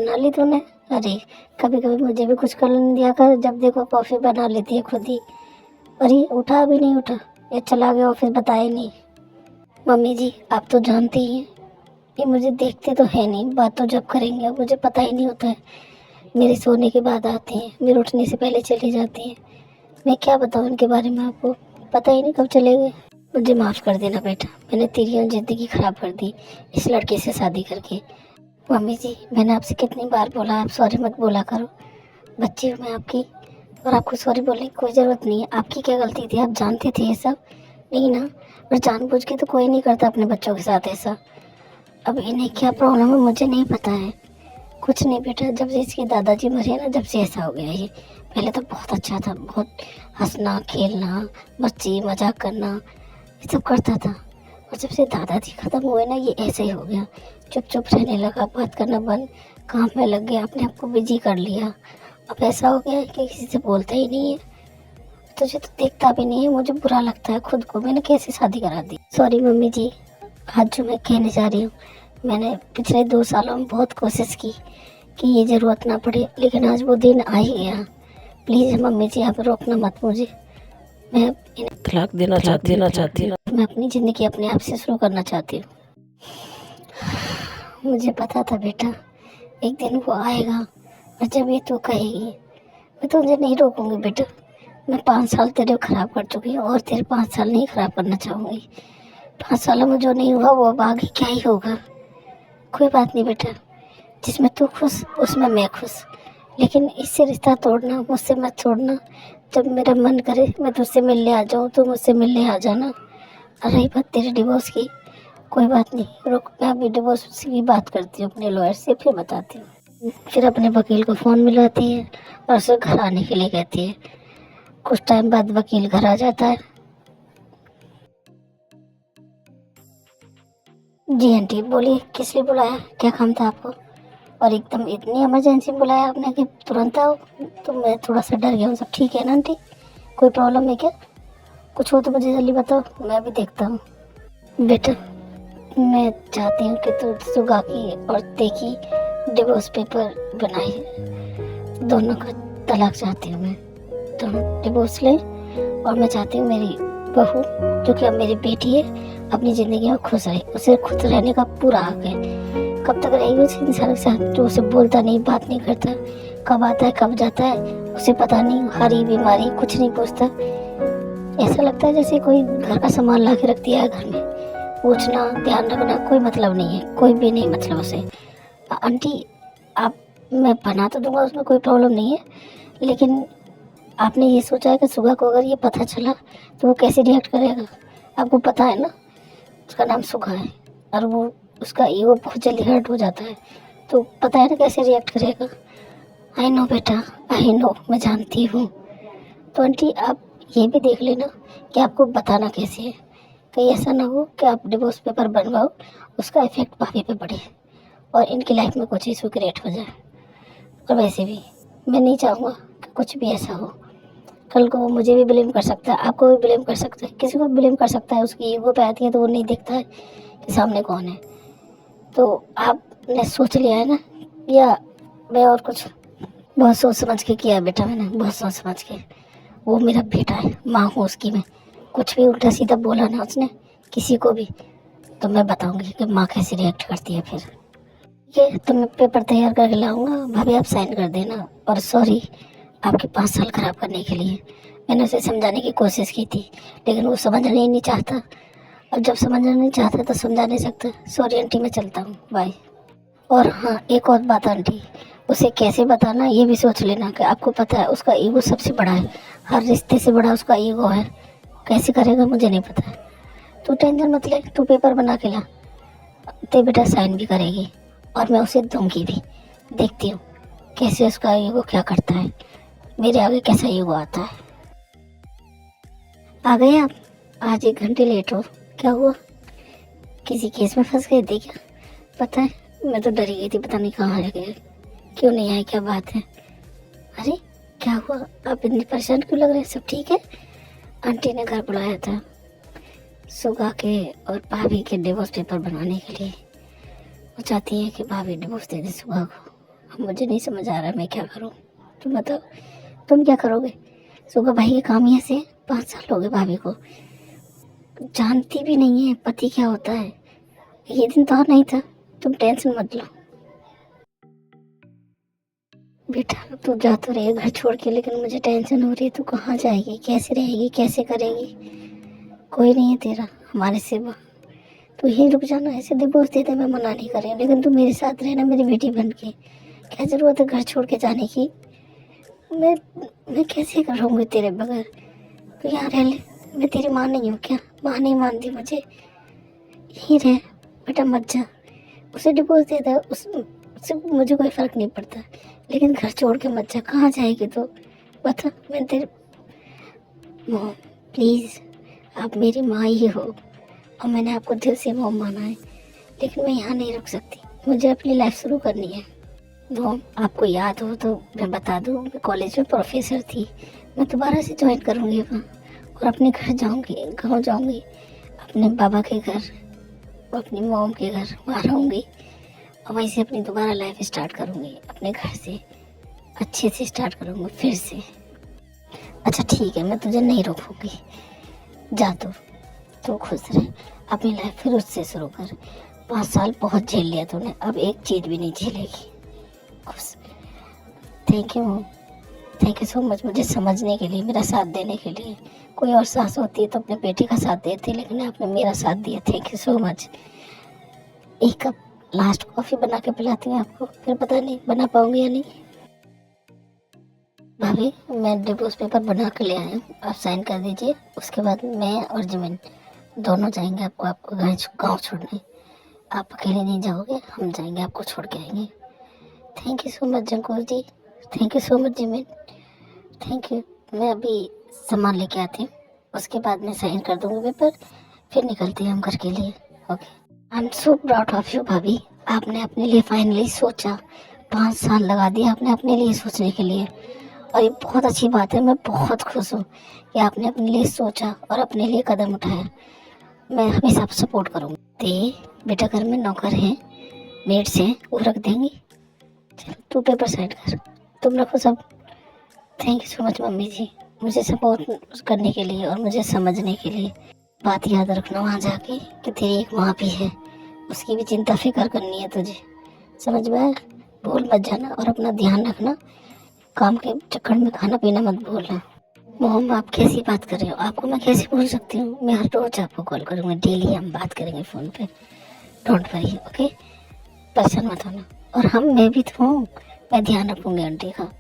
बना ली तूने? अरे कभी कभी मुझे भी कुछ कर दिया कर, जब देखो कॉफ़ी बना लेती है खुद ही। अरे उठा, अभी नहीं उठा, ये चला गया ऑफिस, बताया नहीं। मम्मी जी आप तो जानती ही हैं, ये मुझे देखते तो है नहीं, बात तो जब करेंगे मुझे पता ही नहीं होता है। मेरे सोने के बाद आती हैं, मेरे उठने से पहले चली जाती हैं। मैं क्या बताऊँ इनके बारे में आपको, पता ही नहीं कब चले गए। मुझे माफ़ कर देना बेटा, मैंने तेरी ज़िंदगी ख़राब कर दी इस लड़के से शादी करके। मम्मी जी मैंने आपसे कितनी बार बोला, आप सॉरी मत बोला करो, बच्ची हूँ मैं आपकी, और आपको सॉरी बोलने की कोई ज़रूरत नहीं है। आपकी क्या गलती थी, आप जानते थे ये सब? नहीं ना, और जानबूझ के तो कोई नहीं करता अपने बच्चों के साथ ऐसा। अब इन्हें क्या प्रॉब्लम है मुझे नहीं पता है। कुछ नहीं बेटा, जब से इसके दादाजी मरे ना, जब से ऐसा हो गया ये। पहले तो बहुत अच्छा था, बहुत हंसना खेलना, मस्ती मजाक करना ये सब करता था, और जब से दादाजी खत्म हुए ना ये ऐसे ही हो गया। चुप चुप रहने लगा, बात करना बंद, काम में लग गया, अपने आप को बिजी कर लिया। अब ऐसा हो गया है कि किसी से बोलता ही नहीं है, तुझे तो देखता भी नहीं है। मुझे बुरा लगता है खुद को, मैंने कैसे शादी करा दी। सॉरी मम्मी जी, आज जो मैं कहने जा रही हूँ, मैंने पिछले 2 सालों में बहुत कोशिश की कि ये ज़रूरत ना पड़े, लेकिन आज वो दिन आ ही गया। प्लीज़ मम्मी जी आप रोकना मत मुझे, मैं तलाक देना चाहती हूँ। मैं अपनी ज़िंदगी अपने आप से शुरू करना चाहती हूँ। मुझे पता था बेटा एक दिन वो आएगा, और जब ये तू कहेगी मैं तुझे नहीं रोकूंगी बेटा। मैं 5 साल तेरे ख़राब कर चुकी हूँ, और तेरे 5 साल नहीं ख़राब करना चाहूँगी। 5 सालों में जो नहीं हुआ वो अब आगे क्या ही होगा। कोई बात नहीं बेटा, जिसमें तू खुश उसमें मैं खुश, लेकिन इससे रिश्ता तोड़ना, मुझसे मत छोड़ना। जब मेरा मन करे मैं तुझसे मिलने आ जाऊँ तो मुझसे मिलने आ जाना। और रही बात तेरे डिवोर्स की, कोई बात नहीं, रुक, मैं अभी डिवोर्स की बात करती हूँ अपने लॉयर से, फिर बताती हूँ। फिर अपने वकील को फ़ोन मिलाती है और उसे घर आने के लिए कहती है। कुछ टाइम बाद वकील घर आ जाता है। जी आंटी बोलिए, किस लिए बुलाया, क्या काम था आपको? और एकदम इतनी इमरजेंसी बुलाया आपने कि तुरंत आओ? तो मैं थोड़ा सा डर गया हूँ। सब ठीक है ना आंटी, कोई प्रॉब्लम है क्या? कुछ हो तो मुझे जल्दी बताओ, मैं भी देखता हूँ। बेटा मैं चाहती हूँ कि तू सुगा की और देखी डिवोर्स पेपर बनाए, दोनों का तलाक चाहती हूँ मैं। दोनों डिवोर्स लें, और मैं चाहती हूँ मेरी बहू जो कि अब मेरी बेटी है अपनी ज़िंदगी में खुश रहे, उसे खुश रहने का पूरा हक है। कब तक रहेगी उस इंसान के साथ जो उसे बोलता नहीं, बात नहीं करता, कब आता है कब जाता है उसे पता नहीं, हरी बीमारी कुछ नहीं पूछता। ऐसा लगता है जैसे कोई घर का सामान ला के रख दिया है घर में, पूछना ध्यान रखना कोई मतलब नहीं है, कोई भी नहीं मतलब उसे। आंटी आप, मैं बना तो दूंगा, उसमें कोई प्रॉब्लम नहीं है, लेकिन आपने ये सोचा है कि सुगा को अगर ये पता चला तो वो कैसे रिएक्ट करेगा? आपको पता है ना उसका नाम सुगा है, और वो उसका ईगो बहुत जल्दी हर्ट हो जाता है, तो पता है ना कैसे रिएक्ट करेगा। आई नो बेटा, आई नो, मैं जानती हूँ। तो आंटी आप ये भी देख लेना कि आपको बताना कैसे है, कहीं ऐसा ना हो कि आप डिवोर्स पेपर बनवाओ, उसका इफेक्ट भाभी पे पड़े और इनकी लाइफ में कुछ इशू क्रिएट हो जाए। और वैसे भी मैं नहीं चाहूँगा कि कुछ भी ऐसा हो, कल को वो मुझे भी ब्लेम कर सकता है, आपको भी ब्लेम कर सकता है, किसी को ब्लेम कर सकता है। उसकी ईगो पे आती है तो वो नहीं देखता है कि सामने कौन है। तो आपने सोच लिया है ना, या मैं और कुछ? बहुत सोच समझ के किया है बेटा मैंने, बहुत सोच समझ के। वो मेरा बेटा है, माँ हूँ उसकी मैं, कुछ भी उल्टा सीधा बोला ना उसने किसी को भी तो मैं बताऊंगी कि माँ कैसे रिएक्ट करती है फिर। ये तो मैं पेपर तैयार करके लाऊंगा, भाभी आप साइन कर देना। और सॉरी आपके 5 साल ख़राब करने के लिए। मैंने उसे समझाने की कोशिश की थी, लेकिन वो समझना ही नहीं चाहता, और जब समझना नहीं चाहता तो समझा नहीं सकता। सॉरी आंटी, मैं चलता हूँ, बाय। और हाँ एक और बात आंटी, उसे कैसे बताना ये भी सोच लेना कि आपको पता है उसका ईगो सबसे बड़ा है, हर रिश्ते से बड़ा उसका ईगो है। कैसे करेगा मुझे नहीं पता। तू टेंशन मत ले, तू पेपर बना के ला, ते बेटा साइन भी करेगी, और मैं उसे दूंगी भी। देखती हूँ कैसे उसका ईगो क्या करता है, मेरे आगे कैसा ईगो आता है। आ गए आप? आज 1 घंटे लेट हो, क्या हुआ? किसी केस में फंस गए थे क्या? पता है मैं तो डरी गई थी, पता नहीं कहाँ रह गए, क्यों नहीं आए, क्या बात है? अरे क्या हुआ, आप इतने परेशान क्यों लग रहे हैं? सब ठीक है? आंटी ने घर बुलाया था सुगा के और भाभी के डिवोर्स पेपर बनवाने के लिए। वो चाहती है कि भाभी डिवोर्स दे दे सुगा को, मुझे नहीं समझ आ रहा है मैं क्या करूँ। तुम बताओ, तुम क्या करोगे? सुगा भाई के काम यहाँ से 5 साल हो गए, भाभी को जानती भी नहीं है पति क्या होता है। ये दिन तो और नहीं था। तुम टेंशन मत लो बेटा, तू जा तो रही है घर छोड़ के, लेकिन मुझे टेंशन हो रही है। तू कहाँ जाएगी, कैसे रहेगी, कैसे करेगी? कोई नहीं है तेरा हमारे सिवा। तू यहीं रुक जाना, ऐसे डिवोर्स दे दे, मैं मना नहीं कर रही हूँ, लेकिन तू मेरे साथ रहना मेरी बेटी बन के। क्या ज़रूरत है घर छोड़ के जाने की? मैं कैसे रहूँगी तेरे बगैर? तू यहाँ रह ले। मैं तेरी माँ नहीं हूँ क्या? माँ नहीं मानती मुझे? यहीं रह बेटा, मत जा। उसे डिवोर्स दे दे, उससे मुझे कोई फ़र्क नहीं पड़ता, लेकिन घर छोड़ के मत जा। कहाँ जाएगी तो बता। मैं तेरे मॉम, प्लीज़, आप मेरी माँ ही हो और मैंने आपको दिल से मॉम माना है, लेकिन मैं यहाँ नहीं रुक सकती। मुझे अपनी लाइफ शुरू करनी है। मॉम, आपको याद हो तो मैं बता दूँ, मैं कॉलेज में प्रोफेसर थी। मैं दोबारा से ज्वाइन करूँगी वहाँ और अपने घर जाऊँगी, गाँव जाऊँगी, अपने बाबा के घर, अपनी मॉम के घर वहाँ रहूँगी और वहीं से अपनी दोबारा लाइफ स्टार्ट करूँगी। अपने घर से अच्छे से स्टार्ट करूँगी फिर से। अच्छा ठीक है, मैं तुझे नहीं रोकूँगी, जा तू खुश रहे, अपनी लाइफ फिर उससे शुरू कर। 5 साल बहुत झेल लिया तूने, अब एक चीज़ भी नहीं झेलेगी। खुश। Thank you, thank you so much मुझे समझने के लिए, मेरा साथ देने के लिए। कोई और सास होती है तो अपने बेटी का साथ देती, लेकिन आपने मेरा साथ दिया। Thank you so much. एक कप लास्ट कॉफ़ी बना के पिलाती हूँ आपको, फिर पता नहीं बना पाऊंगी या नहीं। भाभी, मैं डिवोर्स पेपर बना के ले आया हूँ, आप साइन कर दीजिए। उसके बाद मैं और जिमिन दोनों जाएंगे आपको गाँव छोड़ने। आप अकेले नहीं जाओगे, हम जाएंगे, आपको छोड़ के आएंगे। Thank you so much Jankur ji, thank you so much Jimin, thank you. मैं अभी सामान लेके आती हूँ, उसके बाद मैं साइन कर दूँगी पेपर, फिर निकलते हैं हम घर के लिए। Okay. I am so proud of you भाभी, आपने अपने लिए फाइनली सोचा। 5 साल लगा दिया आपने अपने लिए सोचने के लिए, और ये बहुत अच्छी बात है। मैं बहुत खुश हूँ कि आपने अपने लिए सोचा और अपने लिए कदम उठाया। मैं हमेशा आप सपोर्ट करूँगी। ते बेटा घर में नौकर हैं, मेड्स हैं, वो रख देंगी। चलो तू पेपर साइड कर, तुम रखो सब। Thank you so much mummy ji, मुझे सपोर्ट करने के लिए और मुझे समझने के लिए। बात याद रखना वहाँ जाके कि तेरी एक माँ भी है, उसकी भी चिंता फिक्र करनी है तुझे, समझ में आया? भूल मत जाना और अपना ध्यान रखना। काम के चक्कर में खाना पीना मत भूलना। मोहम्मद, आप कैसी बात कर रहे हो? आपको मैं कैसे भूल सकती हूँ? मैं हर रोज आपको कॉल करूँगी, डेली हम बात करेंगे फ़ोन पे। Don't worry, okay? परेशान मत होना। और मैं भी तो हूँ, मैं ध्यान रखूँगी आंटी का।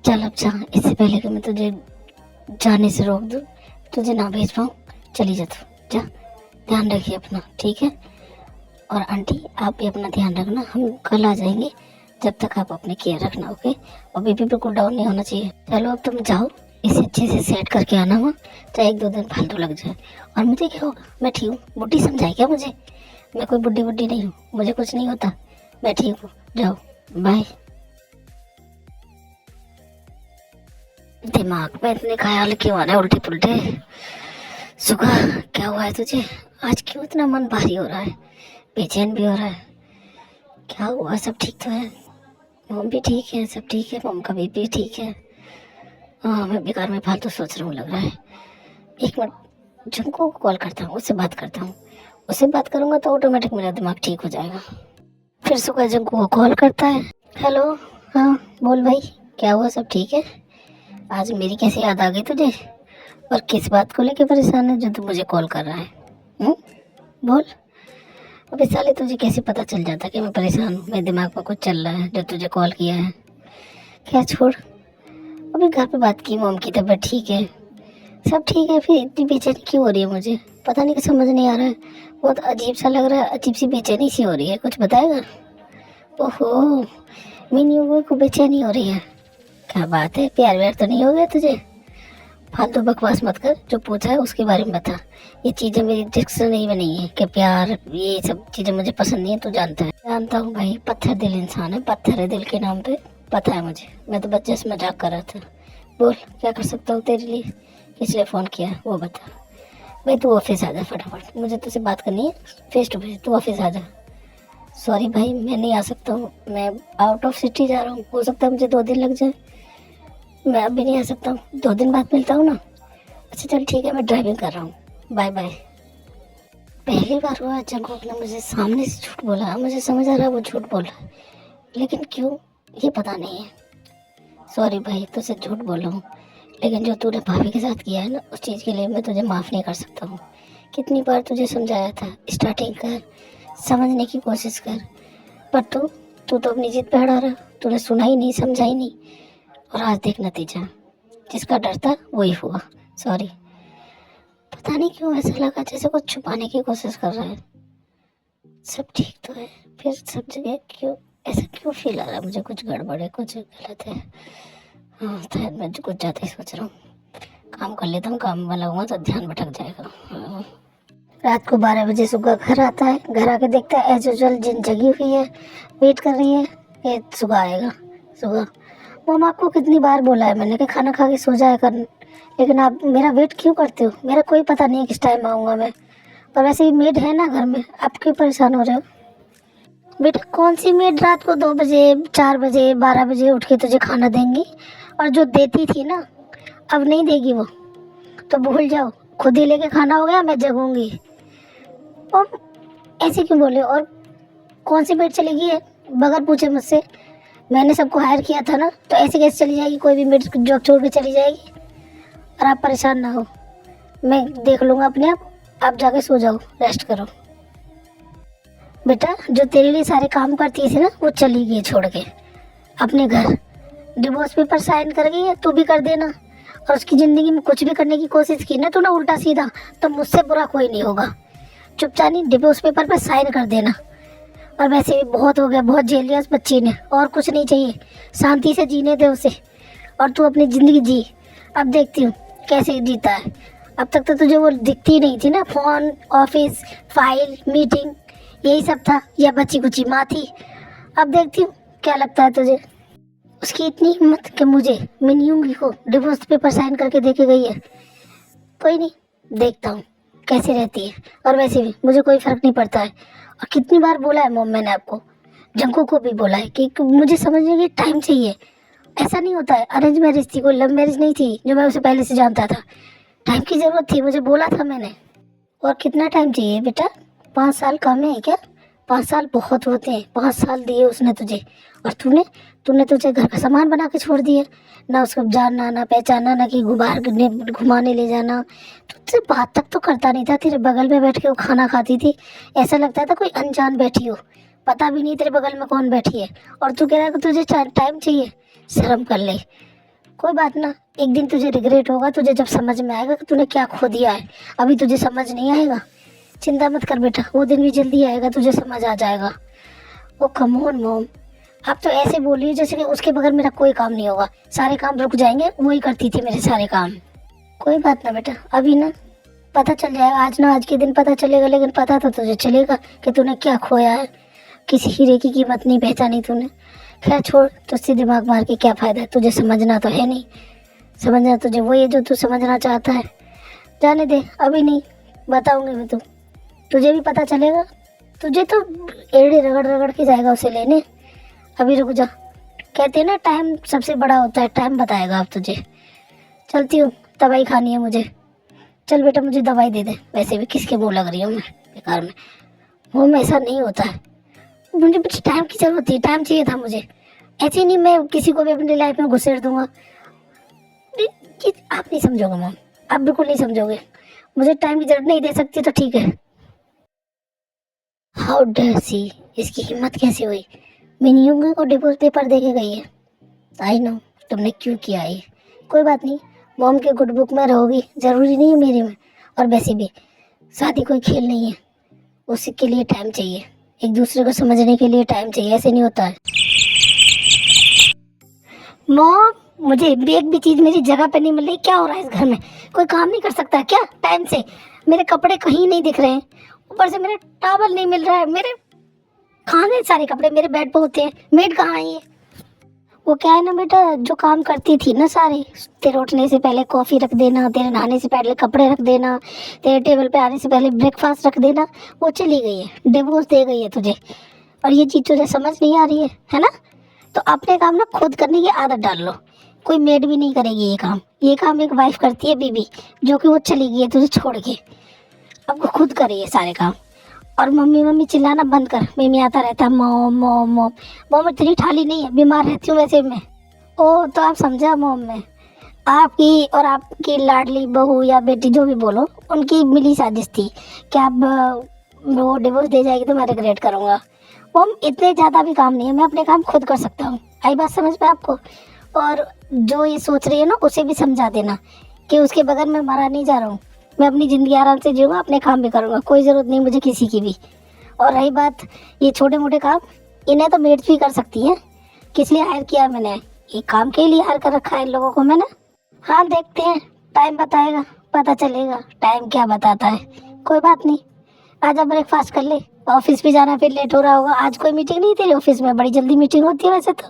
चल अब जा, इससे पहले कि मैं तुझे जाने से रोक दूँ, तुझे ना भेज पाऊँ, चली जा तू, जा। ध्यान रखिए अपना, ठीक है? और आंटी आप भी अपना ध्यान रखना, हम कल आ जाएंगे, जब तक आप अपनी केयर रखना, ओके? और बीपी बिल्कुल डाउन नहीं होना चाहिए। चलो अब तुम जाओ, इसे अच्छे से सेट करके आना हुआ, चाहे 1-2 दिन फालतू लग जाए। और मुझे क्या होगा, मैं ठीक हूँ। बुढ़ी समझाई क्या मुझे? मैं कोई बुढ़ी नहीं हूँ, मुझे कुछ नहीं होता, मैं ठीक हूँ। जाओ, बाय। दिमाग में इतने ख्याल क्यों आ रहे उल्टे पुल्टे? सुबह क्या हुआ है तुझे? आज क्यों इतना मन भारी हो रहा है, बेचैन भी हो रहा है? क्या हुआ? सब ठीक तो है? मम भी ठीक है, सब ठीक है, मम का बीपी ठीक है। हाँ, मैं बेकार में फालतू सोच रहा हूँ लग रहा है। एक मिनट, जंको को कॉल करता हूँ, उससे बात करता हूँ। उससे बात करूँगा तो ऑटोमेटिक मेरा दिमाग ठीक हो जाएगा। फिर सुबह जंको को कॉल करता है। हेलो, हाँ बोल भाई, क्या हुआ? सब ठीक है? आज मेरी कैसे याद आ गई तुझे? और किस बात को लेके परेशान है जो तू मुझे कॉल कर रहा है? बोल। अबे साले, तुझे कैसे पता चल जाता कि मैं परेशान हूँ? मेरे दिमाग में कुछ चल रहा है जो तुझे कॉल किया है। क्या छोड़, अभी घर पे बात की, मॉम की तबीयत ठीक है, सब ठीक है, फिर इतनी बेचैनी क्यों हो रही है? मुझे पता नहीं, समझ नहीं आ रहा है, बहुत अजीब सा लग रहा है, अजीब सी बेचैनी सी हो रही है। कुछ बताएगा? ओहो, मीनू को बेचैनी हो रही है? क्या बात है, प्यार व्यार तो नहीं हो गया तुझे? फालतू बकवास मत कर, जो पूछा है उसके बारे में बता। ये चीज़ें मेरी डिक्शनरी में नहीं है कि प्यार, ये सब चीज़ें मुझे पसंद नहीं है, तू जानता है। जानता हूँ भाई, पत्थर दिल इंसान है, पत्थर है दिल के नाम पे, पता है मुझे। मैं तो बच्चे से मजाक कर रहा था। बोल, क्या कर सकता हूँ तेरे लिए? किस लिए फ़ोन किया वो बता। भाई तू ऑफिस आ जा फटाफट, मुझे तुझसे बात करनी है फेस टू फेस। तू ऑफिस आ जा। सॉरी भाई, मैं नहीं आ सकता हूँ, मैं आउट ऑफ सिटी जा रहा हूँ, हो सकता है मुझे 2 दिन लग जाए, मैं अभी नहीं आ सकता हूँ, 2 दिन बाद मिलता हूँ ना। अच्छा चल ठीक है, मैं ड्राइविंग कर रहा हूँ, बाय बाय। पहली बार हुआ जंगकुक ने मुझे सामने से झूठ बोला, मुझे समझ आ रहा है वो झूठ बोल रहा है, लेकिन क्यों ये पता नहीं है। सॉरी भाई, तुझसे झूठ बोला हूँ, लेकिन जो तूने भाभी के साथ किया है ना, उस चीज़ के लिए मैं तुझे माफ़ नहीं कर सकता हूँ। कितनी बार तुझे समझाया था, स्टार्टिंग कर, समझने की कोशिश कर, पर तू तो अपनी जिद पे अड़ा रहा, तूने सुना ही नहीं, समझा ही नहीं, और आज देख नतीजा, जिसका डर था वही हुआ। सॉरी, पता नहीं क्यों ऐसा लगा जैसे कुछ छुपाने की कोशिश कर रहा है। सब ठीक तो है, फिर सब जगह क्यों ऐसा क्यों फील आ रहा है मुझे, कुछ गड़बड़ है, कुछ गलत है। हाँ शायद मैं कुछ ज़्यादा ही सोच रहा हूँ, काम कर लेता हूँ, काम वाला हुआ तो ध्यान भटक जाएगा। हाँ। रात को 12 बजे सुबह घर आता है, घर आके देखता है एज यूजुअल जिन जगी हुई है, वेट कर रही है कि सुबह आएगा। सुबह मम आपको कितनी बार बोला है मैंने कि खाना खा के सो जाया कर, लेकिन आप मेरा वेट क्यों करते हो, मेरा कोई पता नहीं है किस टाइम आऊँगा मैं, पर वैसे ही मेड है ना घर में, आप क्यों परेशान हो रहे हो। बेटा कौन सी मेड रात को 2 बजे 4 बजे 12 बजे उठ के तुझे खाना देंगी, और जो देती थी ना अब नहीं देगी वो, तो भूल जाओ, खुद ही लेके खाना हो गया, मैं जगूंगी। और ऐसे क्यों बोले, और कौन सी मेड चली गई है बगैर पूछे मुझसे, मैंने सबको हायर किया था ना, तो ऐसे कैसे चली जाएगी कोई भी मेड जॉब छोड़ के चली जाएगी। और आप परेशान ना हो, मैं देख लूँगा अपने आप जाके सो जाओ, रेस्ट करो। बेटा जो तेरे लिए सारे काम करती थी ना, वो चली गई छोड़ के अपने घर, डिवोर्स पेपर साइन कर गई है, तू भी कर देना। और उसकी ज़िंदगी में कुछ भी करने की कोशिश की ना तू ना उल्टा सीधा, तो मुझसे बुरा कोई नहीं होगा। चुपचाप डिवोर्स पेपर पर साइन कर देना। और वैसे भी बहुत हो गया, बहुत झेल लिया उस बच्ची ने, और कुछ नहीं चाहिए, शांति से जीने दे उसे, और तू अपनी ज़िंदगी जी। अब देखती हूँ कैसे जीता है। अब तक तो तुझे वो दिखती नहीं थी ना, फ़ोन, ऑफिस, फाइल, मीटिंग, यही सब था, या बच्ची कुची माँ थी। अब देखती हूँ क्या लगता है तुझे। उसकी इतनी हिम्मत कि मुझे मिनियूंगी को डिवोर्स पेपर साइन करके दे के गई है। कोई नहीं, देखता हूँ कैसे रहती है। और वैसे भी मुझे कोई फ़र्क नहीं पड़ता है। और कितनी बार बोला है मॉम, मैंने आपको, जंकू को भी बोला है कि मुझे समझने की टाइम चाहिए। ऐसा नहीं होता है, अरेंज मैरिज थी, कोई लव मैरिज नहीं थी जो मैं उसे पहले से जानता था। टाइम की ज़रूरत थी, मुझे बोला था मैंने। और कितना टाइम चाहिए बेटा, 5 साल कम है क्या? 5 साल बहुत होते हैं, 5 साल दिए उसने तुझे, और तूने तुझे घर का सामान बना के छोड़ दिया। ना उसको जानना, ना पहचाना, ना कि घुमाने ले जाना। तुझसे बात तक तो करता नहीं था, तेरे बगल में बैठ के वो खाना खाती थी, ऐसा लगता था कोई अनजान बैठी हो, पता भी नहीं तेरे बगल में कौन बैठी है। और तू कह रहा है कि तुझे टाइम चाहिए, शर्म कर ले। कोई बात ना, एक दिन तुझे रिग्रेट होगा, तुझे जब समझ में आएगा कि तूने क्या खो दिया है। अभी तुझे समझ नहीं आएगा, चिंता मत कर बेटा, वो दिन भी जल्दी आएगा, तुझे समझ आ जाएगा। ओ कम ऑन मॉम, आप तो ऐसे बोलिए जैसे कि उसके बगैर मेरा कोई काम नहीं होगा, सारे काम रुक जाएंगे, वही करती थी मेरे सारे काम। कोई बात ना बेटा, अभी ना पता चल जाएगा, आज ना आज के दिन पता चलेगा, लेकिन पता तो तुझे चलेगा कि तूने क्या खोया है। किसी हीरे की कीमत नहीं पहचानी तूने। खैर छोड़, तुझसे दिमाग मार के क्या फ़ायदा है, तुझे समझना तो है नहीं। समझना तुझे वही है जो तू समझना चाहता है। जाने दे, अभी नहीं, बताऊँगी मैं तुझे भी पता चलेगा। तुझे तो एड़े रगड़ रगड़ के जाएगा उसे लेने। अभी रुक जा, कहते हैं ना टाइम सबसे बड़ा होता है, टाइम बताएगा अब तुझे। चलती हूँ, दवाई खानी है मुझे। चल बेटा मुझे दवाई दे दे, वैसे भी किसके मुँह लग रही हूँ मैं बेकार में। वो में ऐसा नहीं होता है, मुझे कुछ टाइम की ज़रूरत थी, टाइम चाहिए था मुझे। ऐसे नहीं मैं किसी को भी अपनी लाइफ में घुसेड़ दूंगा। आप नहीं समझोगे मॉम, आप बिल्कुल नहीं समझोगे। मुझे टाइम की जरूरत नहीं दे सकती तो ठीक है। हाउ डेयर सी, इसकी हिम्मत कैसे हुई, मिनियुंगी को डिवोर्स पेपर दे के गई है। आई नो तुमने क्यों किया ये। कोई बात नहीं, मॉम के गुड बुक में रहोगी, ज़रूरी नहीं है मेरे में। और वैसे भी शादी कोई खेल नहीं है, उसके लिए टाइम चाहिए, एक दूसरे को समझने के लिए टाइम चाहिए, ऐसे नहीं होता है। मॉम मुझे एक भी चीज़ मेरी जगह पे नहीं मिल रही, क्या हो रहा है इस घर में? कोई काम नहीं कर सकता क्या टाइम से? मेरे कपड़े कहीं नहीं दिख रहे हैं, ऊपर से मेरा टॉवल नहीं मिल रहा है, मेरे कहाँ गए सारे कपड़े, मेरे बेड पे होते हैं, मेड कहाँ आई है? वो क्या है ना बेटा, जो काम करती थी ना सारे, तेरे उठने से पहले कॉफ़ी रख देना, तेरे नहाने से पहले कपड़े रख देना, तेरे टेबल पे आने से पहले ब्रेकफास्ट रख देना, वो चली गई है, डिवोर्स दे गई है तुझे। और ये चीज़ तुझे समझ नहीं आ रही है ना? तो अपने काम ना खुद करने की आदत डाल लो। कोई मेड भी नहीं करेगी ये काम एक वाइफ करती है, बीबी, जो कि वो चली गई है तुझे छोड़ के। अब वो खुद करे ये सारे काम। और मम्मी मम्मी चिल्लाना बंद कर। मम्मी आता रहता है मोम मोम मोम। मोम इतनी ठाली नहीं है, बीमार रहती हूँ वैसे मैं। ओ तो आप समझा मोम में। आपकी और आपकी लाडली बहू या बेटी जो भी बोलो, उनकी मिली साजिश थी कि अब वो डिवोर्स दे जाएगी तो मैं रिग्रेट करूँगा। मोम इतने ज़्यादा भी काम नहीं है, मैं अपने काम खुद कर सकता हूँ। आई बात समझ में आपको? और जो ये सोच रही है ना, उसे भी समझा देना कि उसके बगैर मैं मरा नहीं जा रहा हूँ। मैं अपनी ज़िंदगी आराम से जीऊँगा, अपने काम भी करूँगा, कोई ज़रूरत नहीं मुझे किसी की भी। और रही बात ये छोटे मोटे काम, इन्हें तो मेड्स भी कर सकती हैं। किस लिए हायर किया मैंने? ये काम के लिए हायर कर रखा है इन लोगों को मैंने। हाँ देखते हैं, टाइम बताएगा, पता चलेगा टाइम क्या बताता है। कोई बात नहीं, आजा ब्रेकफास्ट कर ले। ऑफिस भी जाना, फिर लेट हो रहा होगा। आज कोई मीटिंग नहीं तेरे ऑफिस में? बड़ी जल्दी मीटिंग होती है वैसे तो।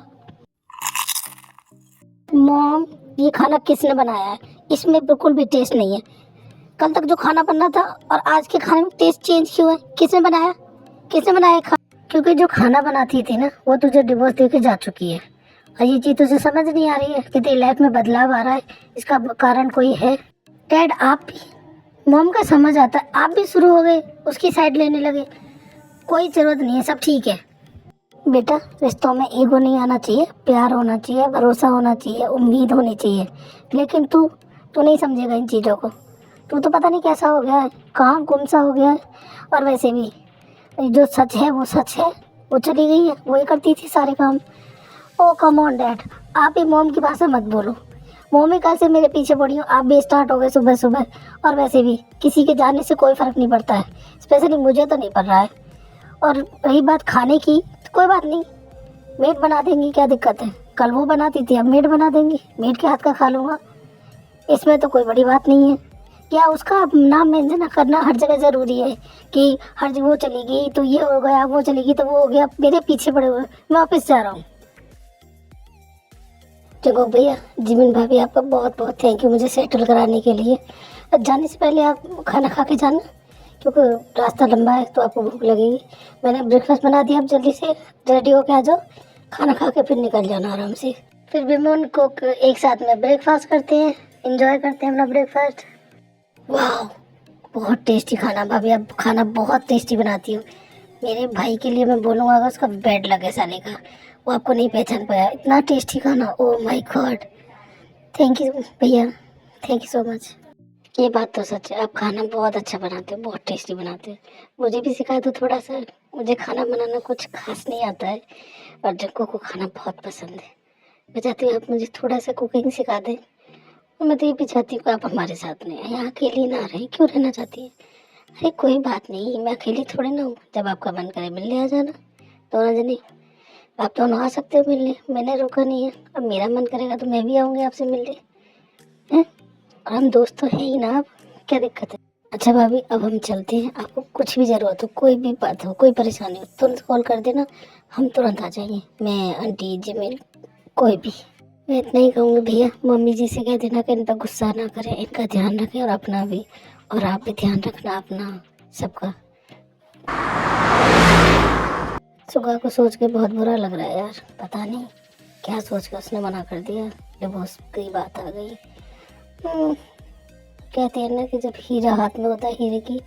मॉम ये खाना किसने बनाया है? इसमें बिल्कुल भी टेस्ट नहीं है। कल तक जो खाना बनना था और आज के खाने में टेस्ट चेंज क्यों है? किसने बनाया? किसने बनाया क्योंकि जो खाना बनाती थी ना, वो तुझे डिवोर्स दे के जा चुकी है। और ये चीज़ तुझे समझ नहीं आ रही है कि तेरी लाइफ में बदलाव आ रहा है, इसका कारण कोई है? डैड आप भी, मॉम का समझ आता है, आप भी शुरू हो गए उसकी साइड लेने लगे। कोई ज़रूरत नहीं है, सब ठीक है। बेटा रिश्तों में ईगो नहीं आना चाहिए, प्यार होना चाहिए, भरोसा होना चाहिए, उम्मीद होनी चाहिए। लेकिन तू नहीं समझेगा इन चीज़ों को। तू तो पता नहीं कैसा हो गया है, कहाँ गुम सा हो गया है। और वैसे भी जो सच है वो सच है, वो चली गई है, वही करती थी सारे काम। ओ कम ऑन डैड, आप ही मॉम की भाषा मत बोलो। मॉम ही कल से मेरे पीछे पड़ी हो, आप भी स्टार्ट हो गए सुबह सुबह। और वैसे भी किसी के जाने से कोई फ़र्क नहीं पड़ता है, स्पेशली मुझे तो नहीं पड़ रहा है। और रही बात खाने की, तो कोई बात नहीं, मेड बना देंगी, क्या दिक्कत है? कल वो बनाती थी, अब मेड बना देंगी, मेड के हाथ का खा लूँगा। इसमें तो कोई बड़ी बात नहीं है। क्या उसका नाम मेंशन करना हर जगह ज़रूरी है कि हर जगह वो चली गई तो ये हो गया, वो चलेगी तो वो हो गया? मेरे पीछे पड़े हुए, मैं ऑफिस जा रहा हूँ। जगो भैया, जिमिन भाभी, आपका बहुत बहुत थैंक यू मुझे सेटल कराने के लिए। जाने से पहले आप खाना खा के जाना, क्योंकि रास्ता लंबा है तो आपको भूख लगेगी। मैंने ब्रेकफास्ट बना दिया, आप जल्दी से रेडी होके आ जाओ, खाना खा के फिर निकल जाना आराम से। फिर विमोन को एक साथ में ब्रेकफास्ट करते हैं, इंजॉय करते हैं अपना ब्रेकफास्ट। वाह बहुत टेस्टी खाना भाभी, आप खाना बहुत टेस्टी बनाती हो। मेरे भाई के लिए मैं बोलूँगा अगर उसका बेड लगे साले का, वो आपको नहीं पहचान पाया, इतना टेस्टी खाना। Oh my God, thank you भैया, थैंक यू सो मच। ये बात तो सच है, आप खाना बहुत अच्छा बनाते हो, बहुत टेस्टी बनाते हो। मुझे भी सिखा दो थोड़ा सा, मुझे खाना बनाना कुछ खास नहीं आता है और जग्गू को खाना बहुत पसंद है। मैं चाहती हूँ आप मुझे थोड़ा सा कुकिंग सिखा दें। मैं तो ये भी चाहती हूँ कि आप हमारे साथ में यहाँ अकेली ना रहें। क्यों रहना चाहती है? अरे कोई बात नहीं, मैं अकेली थोड़ी ना हूँ। जब आपका मन करे मिलने आ जाना, दोनों जने। आप दोनों आ सकते हो मिलने, मैंने रोका नहीं है। अब मेरा मन करेगा तो मैं भी आऊँगी आपसे मिलने, हैं? और हम दोस्त तो हैं ही ना, आप क्या दिक्कत है? अच्छा भाभी अब हम चलते हैं। आपको कुछ भी ज़रूरत हो, कोई भी बात हो, कोई परेशानी हो, तुरंत कॉल कर देना, हम तुरंत आ जाएंगे। मैं, आंटी, जिमिल, कोई भी। मैं इतना ही कहूँगी भैया, मम्मी जी से कह देना कि इन पर गुस्सा ना करें, इनका ध्यान रखें और अपना भी। और आप भी ध्यान रखना अपना, सबका। सुबह को सोच के बहुत बुरा लग रहा है यार, पता नहीं क्या सोच के उसने मना कर दिया, डिवोर्स की बात आ गई। कहते हैं ना कि जब हीरा हाथ में होता है, हीरे की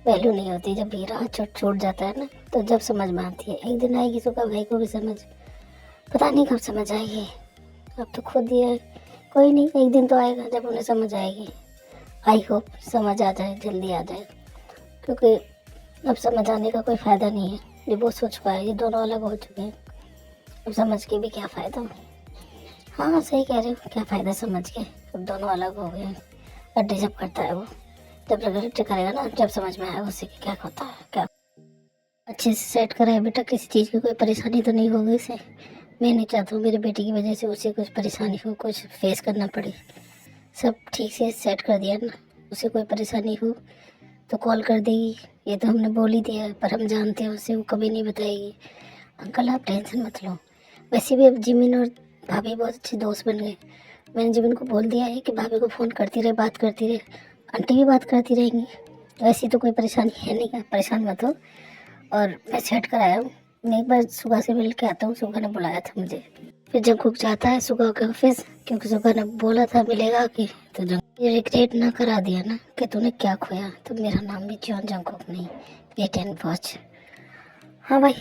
वैल्यू नहीं होती। जब हीरा हाथ छूट जाता है ना, तो जब समझ में आती है। एक दिन आएगी सुबह भाई को भी समझ, पता नहीं कब समझ आएगी। अब तो खुद ही है, कोई नहीं, एक दिन तो आएगा जब उन्हें समझ आएगी। आई होप समझ आ जाए, जल्दी आ जाए, क्योंकि अब समझ आने का कोई फ़ायदा नहीं है। डिवोर्स हो चुका है, ये दोनों अलग हो चुके हैं, अब समझ के भी क्या फ़ायदा। हाँ सही कह रहे हो, क्या फ़ायदा समझ के, अब दोनों अलग हो गए हैं। और डिजर्व करता है वो, जब रिग्रेट करेगा ना, जब समझ में आएगा उसे क्या होता है। क्या अच्छे से सेट करा है बेटा, किसी चीज़ की कोई परेशानी तो नहीं होगी इसे। मैं नहीं चाहता हूँ मेरे बेटी की वजह से उसे कुछ परेशानी हो, कुछ फेस करना पड़े। सब ठीक से सेट कर दिया ना, उसे कोई परेशानी हो तो कॉल कर देगी, ये तो हमने बोल ही दिया है। पर हम जानते हैं उसे, वो कभी नहीं बताएगी। अंकल आप टेंशन मत लो। वैसे भी अब जिमिन और भाभी बहुत अच्छे दोस्त बन गए। मैंने जिमिन को बोल दिया है कि भाभी को फ़ोन करती रहे, बात करती रहे, आंटी भी बात करती रहेंगी। वैसे तो कोई परेशानी है नहीं, परेशान मत हो। और मैं सेट कराया हूँ, मैं एक बार सुबह से मिल के आता हूँ, सुबह ने बुलाया था मुझे। फिर जंगकुक जाता है सुबह के ऑफिस, क्योंकि सुबह ने बोला था मिलेगा कि, तो ये रिग्रेट ना करा दिया ना कि तूने क्या खोया। तो मेरा नाम भी जॉन जंगकुक नहीं, वेट एंड वॉच। हाँ भाई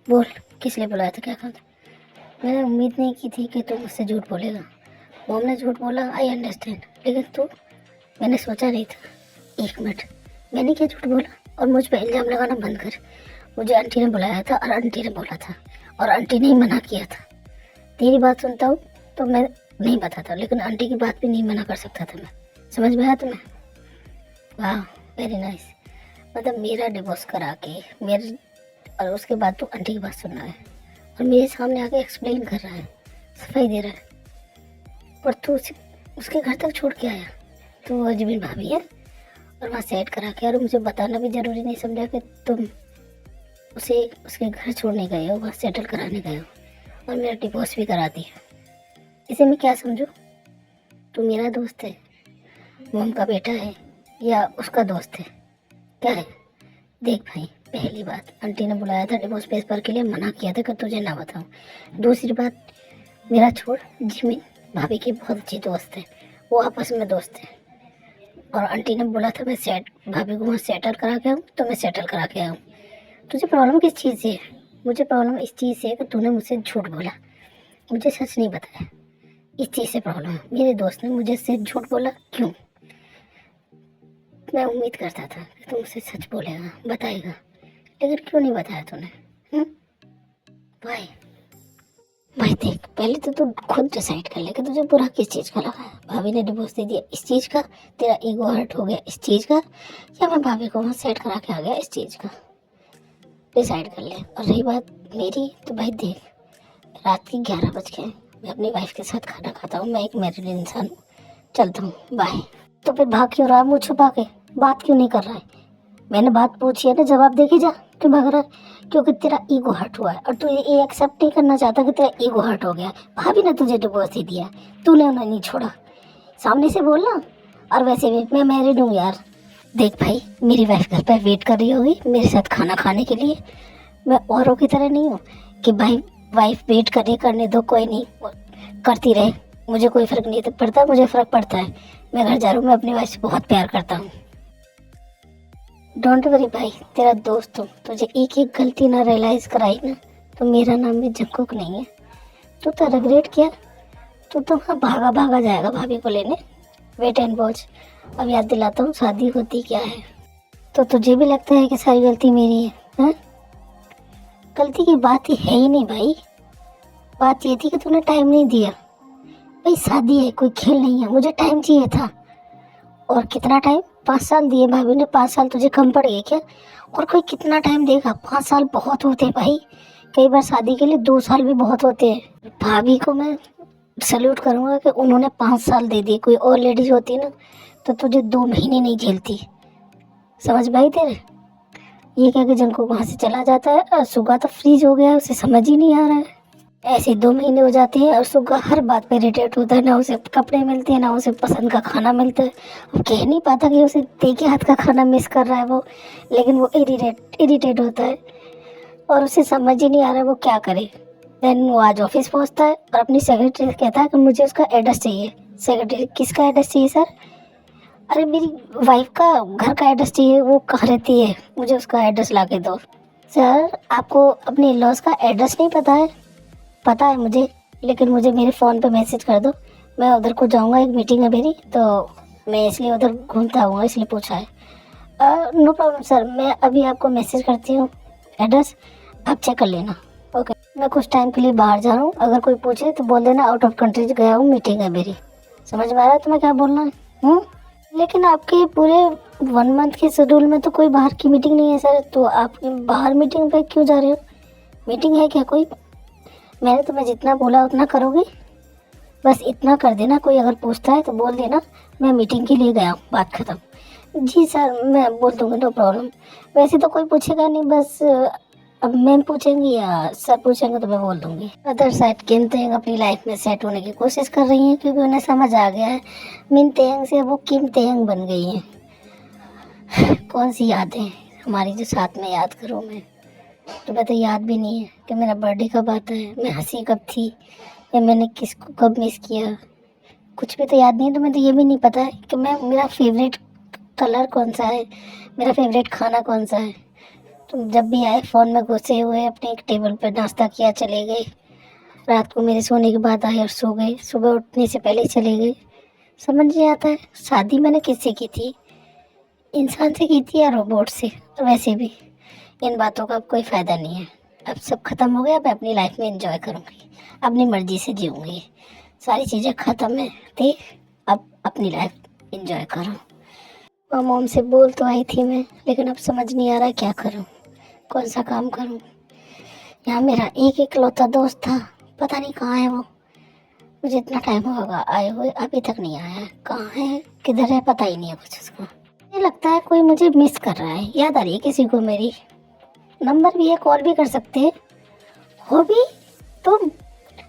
बोल, किस लिए बुलाया था, क्या काम था? मैंने उम्मीद नहीं की थी कि तू मुझसे झूठ बोलेगा। मोम ने झूठ बोला, आई अंडरस्टैंड, लेकिन तू, मैंने सोचा नहीं था। एक मिनट, मैंने क्या झूठ बोला? और मुझ पर इल्ज़ाम लगाना बंद कर। मुझे आंटी ने बुलाया था और आंटी ने बोला था, और आंटी ने ही मना किया था। तेरी बात सुनता हूँ तो मैं नहीं बताता, लेकिन आंटी की बात भी नहीं मना कर सकता था मैं। समझ में आया तुम्हें? वाह वेरी नाइस। मतलब मेरा डिवोर्स करा के मेरे, और उसके बाद तो आंटी की बात सुन रहा है और मेरे सामने आके एक्सप्लेन कर रहा है, सफाई दे रहा है, और तू उसके घर तक छोड़ के आया। तो अजमीन भाभी है और वहाँ सेट करा के, और मुझे बताना भी ज़रूरी नहीं समझा कि तुम उसे उसके घर छोड़ने गए हो, वहाँ सेटल कराने गए हो, और मेरा डिवोर्स भी करा दिया। इसे मैं क्या समझूं? तू मेरा दोस्त है, मोम का बेटा है, या उसका दोस्त है? क्या है? देख भाई, पहली बात, आंटी ने बुलाया था डिवोर्स पेपर के लिए, मना किया था कि तुझे ना बताऊं। दूसरी बात, मेरा छोड़, जिमिन भाभी की बहुत अच्छी दोस्त है, वो आपस में दोस्त है। और आंटी ने बोला था मैं भाभी को वहाँ सेटल करा के आऊँ, तो मैं सेटल करा के आऊँ। तुझे प्रॉब्लम किस चीज़ से है? मुझे प्रॉब्लम इस चीज़ से है कि तूने मुझसे झूठ बोला, मुझे सच नहीं बताया। इस चीज़ से प्रॉब्लम है। मेरे दोस्त ने मुझे से झूठ बोला, क्यों? मैं उम्मीद करता था कि तू मुझसे सच बोलेगा, बताएगा, लेकिन क्यों नहीं बताया तूने? भाई भाई देख, पहले तो तू खुद डिसाइड कर ले कि तुझे बुरा किस चीज़ का लगा है। भाभी ने डिवोर्स दे दिया इस चीज़ का, तेरा ईगो हर्ट हो गया इस चीज़ का, या मैं भाभी को वहाँ सेट करा के आ गया इस चीज़ का? डिसाइड कर ले। और रही बात मेरी, तो भाई देख, रात के 11 बज गए, मैं अपनी वाइफ के साथ खाना खाता हूँ, मैं एक मैरिड इंसान हूँ, चलता हूँ, बाय। तो फिर भाग क्यों रहा है मुँह छुपा के? बात क्यों नहीं कर रहा है? मैंने बात पूछी है ना, जवाब दे के जा। क्यों भाग रहा है? क्योंकि तेरा ईगो हर्ट हुआ है और तू ये एक्सेप्ट नहीं करना चाहता कि तेरा ईगो हर्ट हो गया। भाभी ने तुझे डिवोर्स दे दिया, तूने उन्हें नहीं छोड़ा। सामने से बोलना। और वैसे भी मैं मैरिड हूँ यार। देख भाई, मेरी वाइफ घर पर वेट कर रही होगी मेरे साथ खाना खाने के लिए। मैं औरों की तरह नहीं हूँ कि भाई वाइफ वेट करे, करने दो, कोई नहीं, करती रहे, मुझे कोई फ़र्क नहीं पड़ता। मुझे फ़र्क पड़ता है, मैं घर जा रहा हूँ, मैं अपनी वाइफ से बहुत प्यार करता हूँ। डोंट वरी भाई, तेरा दोस्त हूँ, तुझे एक एक गलती ना रियलाइज़ कराई ना, तो मेरा नाम भी जंगकुक नहीं है। तू तो रिग्रेट किया, तू तो हाँ भागा भागा जाएगा भाभी को लेने। Wait and watch. अब याद दिलाता हूँ शादी होती क्या है। तो तुझे भी लगता है कि सारी गलती मेरी है, हाँ? गलती की बात ही है ही नहीं भाई। बात ये थी कि तूने टाइम नहीं दिया। भाई शादी है, कोई खेल नहीं है, मुझे टाइम चाहिए था। और कितना टाइम? 5 साल दिए भाभी ने। 5 साल तुझे कम पड़ गए क्या? और कोई कितना टाइम देगा? 5 साल बहुत होते हैं भाई। कई बार शादी के लिए 2 साल भी बहुत होते हैं। भाभी को मैं सल्यूट करूंगा कि उन्होंने 5 साल दे दिए। कोई और लेडीज होती ना तो तुझे 2 महीने नहीं झेलती। समझ भाई तेरे? ये क्या कि जंगकुक वहाँ से चला जाता है और सुगा तो फ्रीज हो गया है, उसे समझ ही नहीं आ रहा है। ऐसे 2 महीने हो जाते हैं और सुगा हर बात पे इरिटेट होता है। ना उसे कपड़े मिलते हैं, ना उसे पसंद का खाना मिलता है। अब कह नहीं पाता कि उसे देखे हाथ का खाना मिस कर रहा है वो, लेकिन वो इरिटेट होता है और उसे समझ ही नहीं आ रहा है वो क्या करे। देन वो आज ऑफिस पहुंचता है और अपनी सेक्रेटरी से कहता है कि मुझे उसका एड्रेस चाहिए। सेक्रेटरी, किसका एड्रेस चाहिए सर? अरे मेरी वाइफ का घर का एड्रेस चाहिए, वो कहाँ रहती है, मुझे उसका एड्रेस ला के दो। सर आपको अपने लॉस का एड्रेस नहीं पता है? पता है मुझे, लेकिन मुझे मेरे फ़ोन पे मैसेज कर दो, मैं उधर को जाऊंगा, एक मीटिंग है मेरी, तो मैं इसलिए उधर घूमता हूँ, इसलिए पूछा है। नो प्रॉब्लम सर, मैं अभी आपको मैसेज करती हूँ एड्रेस, आप चेक कर लेना। ओके, मैं कुछ टाइम के लिए बाहर जा रहा हूँ, अगर कोई पूछे तो बोल देना आउट ऑफ कंट्री गया हूँ, मीटिंग है मेरी। समझ में आ रहा है तुम्हें क्या बोलना है? लेकिन आपके पूरे 1 मंथ के शेड्यूल में तो कोई बाहर की मीटिंग नहीं है सर, तो आप बाहर मीटिंग पे क्यों जा रहे हो? मीटिंग है क्या कोई? मैंने तुम्हें जितना बोला उतना करोगे? बस इतना कर देना, कोई अगर पूछता है तो बोल देना मैं मीटिंग के लिए गया हूँ, बात खत्म। जी सर, मैं बोल दूँगी, नो प्रॉब्लम। वैसे तो कोई पूछेगा नहीं, बस अब मैम पूछेंगी या सर पूछेंगे तो मैं बोल दूँगी। अदर साइड किमतेंग अपनी लाइफ में सेट होने की कोशिश कर रही हैं, क्योंकि उन्हें समझ आ गया है मिनतेंग से वो किमतेंग बन गई हैं। कौन सी यादें हमारी जो साथ में याद करूँ मैं, तुम्हें तो याद भी नहीं है कि मेरा बर्थडे कब आता है, मैं हंसी कब थी, या मैंने किसको कब मिस किया। कुछ भी तो याद नहीं है। तुम्हें तो ये भी नहीं पता है कि मेरा फेवरेट कलर कौन सा है, मेरा फेवरेट खाना कौन सा है। तुम जब भी आए फ़ोन में घुसे हुए अपने एक टेबल पर नाश्ता किया चले गए, रात को मेरे सोने के बाद आए और सो गए, सुबह उठने से पहले चले गए। समझ नहीं आता है शादी मैंने किससे की थी, इंसान से की थी या रोबोट से। और वैसे भी इन बातों का अब कोई फ़ायदा नहीं है, अब सब ख़त्म हो गया। मैं अपनी लाइफ में एंजॉय करूँगी, अपनी मर्ज़ी से जीऊँगी। सारी चीज़ें ख़त्म है थी, अब अपनी लाइफ एंजॉय करूँ। और मॉम से बोल तो आई थी मैं, लेकिन अब समझ नहीं आ रहा क्या करूँ, कौन सा काम करूँ। यहाँ मेरा एक इकलौता दोस्त था, पता नहीं कहाँ है वो। मुझे इतना टाइम होगा आए हुए, अभी तक नहीं आया है। कहाँ है, किधर है, पता ही नहीं है कुछ उसको। मुझे लगता है कोई मुझे मिस कर रहा है, याद आ रही है किसी को मेरी। नंबर भी है, कॉल भी कर सकते हैं। हो भी तुम?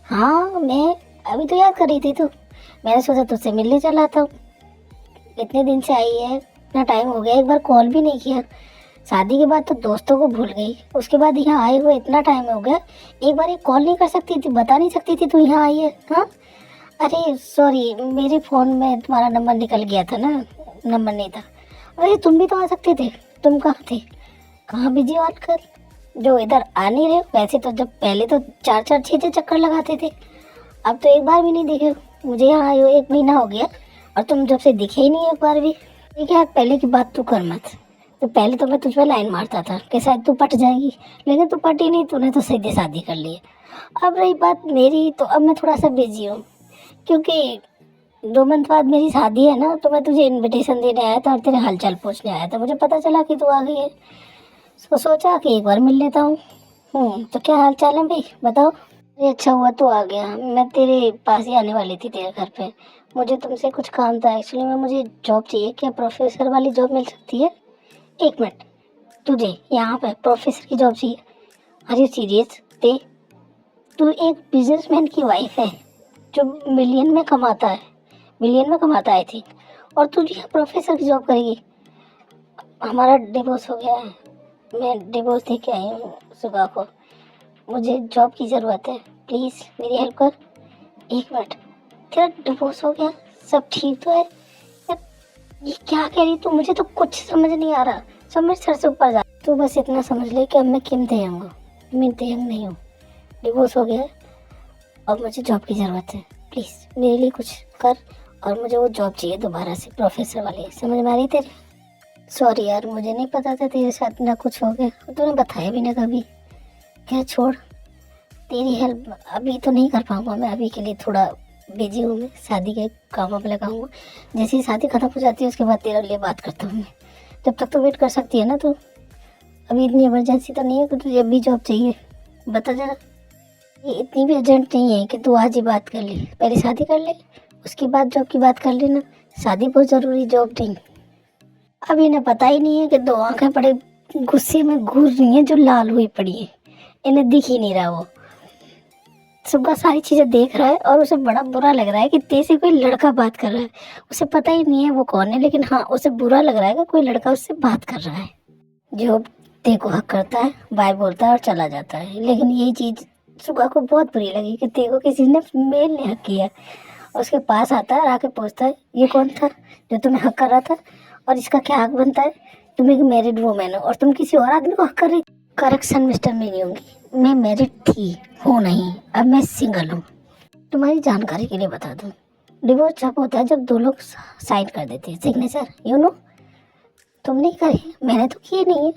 हाँ मैं अभी तो याद कर रही थी। तो मैंने सोचा तुझसे मिलने चला था, इतने दिन से आई है, इतना टाइम हो गया, एक बार कॉल भी नहीं किया। शादी के बाद तो दोस्तों को भूल गई, उसके बाद यहाँ आए हुए इतना टाइम हो गया, एक बार एक कॉल नहीं कर सकती थी, बता नहीं सकती थी तू यहाँ आई है? हाँ अरे सॉरी, मेरे फ़ोन में तुम्हारा नंबर निकल गया था ना, नंबर नहीं था। अरे तुम भी तो आ सकते थे, तुम कहाँ थे, कहाँ बिजी हो आजकल, जो इधर आ नहीं रहे। वैसे तो जब पहले तो 4-4 6-6 चक्कर लगाते थे, अब तो एक बार भी नहीं दिखे। मुझे यहाँ आए हुए 1 महीना हो गया और तुम जब से दिखे ही नहीं एक बार भी। ठीक है, पहले की बात तू कर मत। तो पहले तो मैं तुझ पर लाइन मारता था कि शायद तू पट जाएगी, लेकिन तू पटी नहीं, तूने तो सीधे शादी कर ली। अब रही बात मेरी, तो अब मैं थोड़ा सा बिजी हूँ, क्योंकि 2 मंथ बाद मेरी शादी है ना। तो मैं तुझे इनविटेशन देने आया था और तेरे हालचाल पूछने आया था। मुझे पता चला कि तू आ गई है, तो सोचा कि एक बार मिल लेता हूँ। तो क्या हाल चाल है भाई, बताओ। अरे अच्छा हुआ तू आ गया, मैं तेरे पास ही आने वाली थी, तेरे घर पे। मुझे तुमसे कुछ काम था एक्चुअली में, मुझे जॉब चाहिए। क्या प्रोफेसर वाली जॉब मिल सकती है? 1 मिनट, तुझे यहाँ पे प्रोफेसर की जॉब चाहिए? अरे सीरियस? ते तू एक बिजनेसमैन की वाइफ है जो मिलियन में कमाता है, मिलियन में कमाता है थी, और तू यहाँ प्रोफेसर की जॉब करेगी? हमारा डिवोर्स हो गया है, मैं डिवोर्स दे के आई हूँ सुबह को। मुझे जॉब की ज़रूरत है, प्लीज़ मेरी हेल्प कर। 1 मिनट, तेरा डिवोर्स हो गया, सब ठीक तो है यार? ये क्या कह रही तू? मुझे तो कुछ समझ नहीं आ रहा, सब मेरे सर से ऊपर जा। तू बस इतना समझ ले कि अब मैं किम तेयंग हूँ, मैं तेयंग नहीं हूँ। डिवोर्स हो गया है और मुझे जॉब की ज़रूरत है, प्लीज़ मेरे लिए कुछ कर। और मुझे वो जॉब चाहिए दोबारा से, प्रोफेसर वाली। समझ में आ रही तेरी? सॉरी यार, मुझे नहीं पता था तेरे साथ ना कुछ हो गया, तूने बताया भी ना कभी। क्या छोड़, तेरी हेल्प अभी तो नहीं कर पाऊँगा मैं, अभी के लिए थोड़ा बिजी हूँ मैं, शादी के कामों में लगा हूँ। जैसे ही शादी खत्म हो जाती है उसके बाद तेरे लिए बात करता हूँ मैं। जब तक तो वेट कर सकती है ना तू? अभी इतनी इमरजेंसी तो नहीं है कि तुझे अभी जॉब चाहिए? बता जरा। ये इतनी भी अर्जेंट नहीं है कि तू आज ही बात कर ले, पहले शादी कर ले, उसके बाद जॉब की बात कर लेना। शादी बहुत ज़रूरी, जॉब नहीं। अब इन्हें पता ही नहीं है कि 2 आंखें बड़े गुस्से में घूर रही हैं जो लाल हुई पड़ी है, इन्हें दिख ही नहीं रहा। वो सुबह सारी चीज़ें देख रहा है और उसे बड़ा बुरा लग रहा है कि तेरे से कोई लड़का बात कर रहा है। उसे पता ही नहीं है वो कौन है, लेकिन हाँ उसे बुरा लग रहा है कि कोई लड़का उससे बात कर रहा है जो तेरे को हक करता है, बाय बोलता है और चला जाता है। लेकिन यही चीज़ सुबह को बहुत बुरी लगी कि तेरे को किसी ने मेल ने हक किया। उसके पास आता है और आके पूछता है ये कौन था जो तुम्हें हक कर रहा था, और इसका क्या हक बनता है? तुम एक मैरिड वूमेन हो और तुम किसी और आदमी को हक कर रही। करेक्शन मिस्टर, मैं नहीं होंगी, मैं मैरिड थी, हूँ नहीं, अब मैं सिंगल हूँ। तुम्हारी जानकारी के लिए बता दूँ, डिवोर्स जब होता है जब 2 लोग साइन कर देते हैं, सिग्नेचर, यू नो। तुम नहीं करे, मैंने तो किए नहीं है।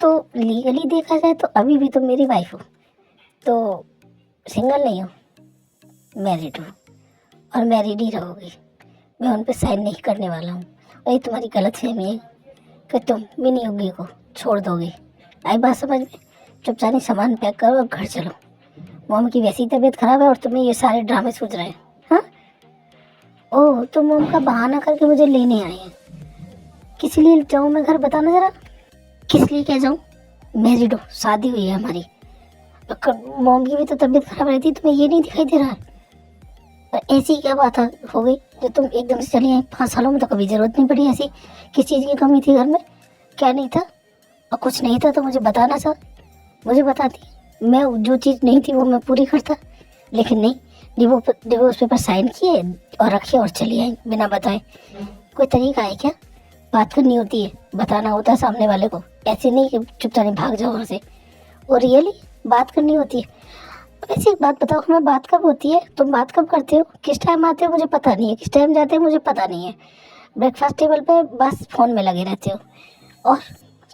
तो लीगली देखा जाए तो अभी भी तुम मेरी वाइफ हो, तो सिंगल नहीं हो, मैरिड हो और मैरिड ही रहोगी। मैं उन पर साइन नहीं करने वाला हूँ। और ये तुम्हारी गलतफहमी है कि तुम मिनी योगी को छोड़ दोगे। आई बात समझ में? चुपचाप सामान पैक करो और घर चलो। मोम की वैसी तबीयत खराब है और तुम्हें ये सारे ड्रामे सूझ रहे हैं। हाँ ओह, तुम मोम का बहाना करके मुझे लेने आए हैं। किस लिए जाऊँ मैं घर, बताना जरा। किस लिए क्या जाऊँ? मैरिड हो, शादी हुई है हमारी। मोम की भी तो तबीयत खराब रहती, तुम्हें ये नहीं दिखाई दे रहा है? और ऐसी क्या बात हो गई जो तुम एकदम से चली आई? 5 सालों में तो कभी ज़रूरत नहीं पड़ी ऐसी। किस चीज़ की कमी थी घर में? क्या नहीं था? और कुछ नहीं था तो मुझे बताना सर। मुझे बताती, मैं जो चीज़ नहीं थी वो मैं पूरी करता। लेकिन नहीं, डिवोर्स पेपर साइन किए और रखे और चली आई बिना बताए। कोई तरीका है क्या? बात करनी होती है, बताना होता है सामने वाले को, ऐसे नहीं कि चुपचाप भाग जाओ वहाँ से। और रियली बात करनी होती है। वैसे एक बात बताओ, हमें बात कब होती है? तुम बात कब करते हो? किस टाइम आते हो मुझे पता नहीं है, किस टाइम जाते हो मुझे पता नहीं है। ब्रेकफास्ट टेबल पे बस फ़ोन में लगे रहते हो, और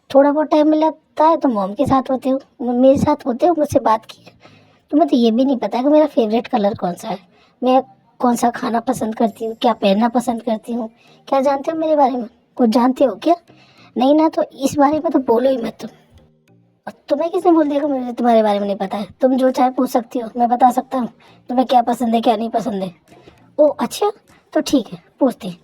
थोड़ा बहुत टाइम मिलता है तो मॉम के साथ होते हो, मेरे साथ होते हो, मुझसे बात की है। तुम्हें तो ये भी नहीं पता कि मेरा फेवरेट कलर कौन सा है, मैं कौन सा खाना पसंद करती हूँ, क्या पहनना पसंद करती हूँ। क्या जानते हो मेरे बारे में? कुछ जानते हो क्या? नहीं ना, तो इस बारे में तो बोलो ही मत तुम। और तुम्हें किसने बोल दिया कि मुझे तुम्हारे बारे में नहीं पता है? तुम जो चाहे पूछ सकती हो, मैं बता सकता हूँ तुम्हें क्या पसंद है क्या नहीं पसंद है। ओ अच्छा, तो ठीक है, पूछती।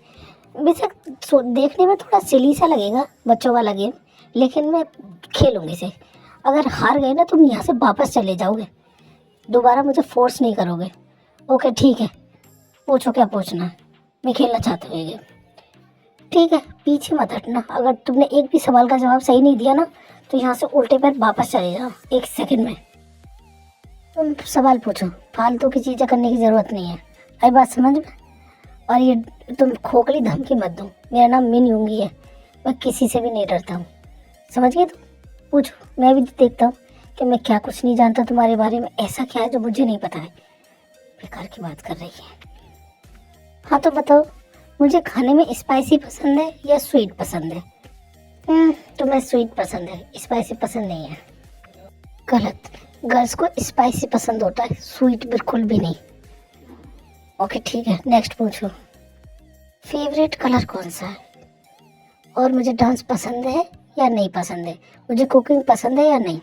बेशक देखने में थोड़ा सिली सा लगेगा, बच्चों वाला गेम, लेकिन मैं खेलूंगी इसे। अगर हार गए ना तुम यहाँ से वापस चले जाओगे, दोबारा मुझे फोर्स नहीं करोगे। ओके ठीक है, पूछो क्या पूछना है, मैं खेलना चाहती हूँ ये गेम। ठीक है, पीछे मत हटना। अगर तुमने एक भी सवाल का जवाब सही नहीं दिया ना तो यहाँ से उल्टे पैर वापस चले जाओ 1 सेकंड में। तुम सवाल पूछो, फालतू की चीज़ें करने की ज़रूरत नहीं है। आई बात समझ में? और ये तुम खोखली धमकी मत दो, मेरा नाम मिन यूंगी है, मैं किसी से भी नहीं डरता हूँ। समझ गए तुम? पूछो, मैं भी देखता हूँ कि मैं क्या कुछ नहीं जानता तुम्हारे बारे में। ऐसा क्या है जो मुझे नहीं पता है? बेकार की बात कर रही है। हाँ तो बताओ, मुझे खाने में स्पाइसी पसंद है या स्वीट पसंद है? तुम्हें स्वीट पसंद है, स्पाइसी पसंद नहीं है। गलत, गर्ल्स को स्पाइसी पसंद होता है, स्वीट बिल्कुल भी नहीं। ओके ठीक है, नेक्स्ट पूछो। फेवरेट कलर कौन सा है? और मुझे डांस पसंद है या नहीं पसंद है? मुझे कुकिंग पसंद है या नहीं?